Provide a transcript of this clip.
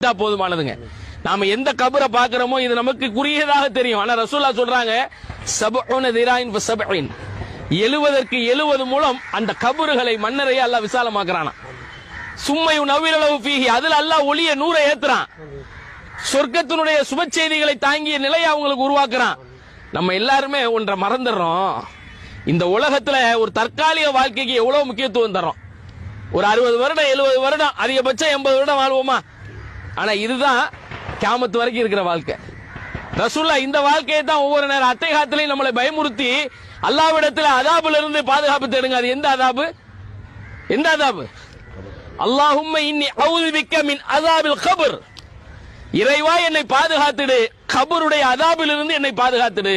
விட்டா போதுமானதுங்க. நாம எந்த கபரை பாக்குறோமோ இது நமக்கு குறுகியதாக தெரியும். ஆனா ரசூலுல்லாஹ் சொல்றாங்க 70 திராயின் 70க்கு 70 மூலம் அந்த கபறுகளை மன்னரையே அல்லாஹ் விசாலமாக்குறானா. சும்மையும் நவீனளவு ஃபீஹி, அதுல அல்லாஹ் ஒளிய நூரை ஏத்துறான். சொர்க்கத்தினுடைய சுப செய்திகளை தாங்கிய நிலையை அவங்களுக்கு உருவாக்குறான். நம்ம எல்லாருமே ஒன்றை மறந்துடுறோம். இந்த உலகத்துல ஒரு தற்காலிக வாழ்க்கைக்கு எவ்வளவு முக்கியத்துவம் தர்றோம். ஒரு 60 வருடம் 70 வருடம் அதிகபட்சம் 80 வருடம் வாழ்வோமா? ஆனா இதுதான் கியாமத் வரைக்கும் இருக்கிற வாழ்க்கை. ரசூலுல்லாஹ் இந்த வாழ்க்கையை தான் ஒவ்வொரு நேரம் அத்தைகாத்திலையும் நம்மளை பயமுறுத்தி அல்லாஹ்விடத்தில் அதாபுல இருந்து பாதுகாப்பு தேடுங்க. அது எந்த அதாபு? எந்த அதாபு? அல்லாஹும்ம இன்னி அஊது பிக்க மின் அஸாபில் கப்ர், இறைவா என்னை பாதுகாத்துடு, கபருடைய அதாபிலிருந்து என்னை பாதுகாத்துடு.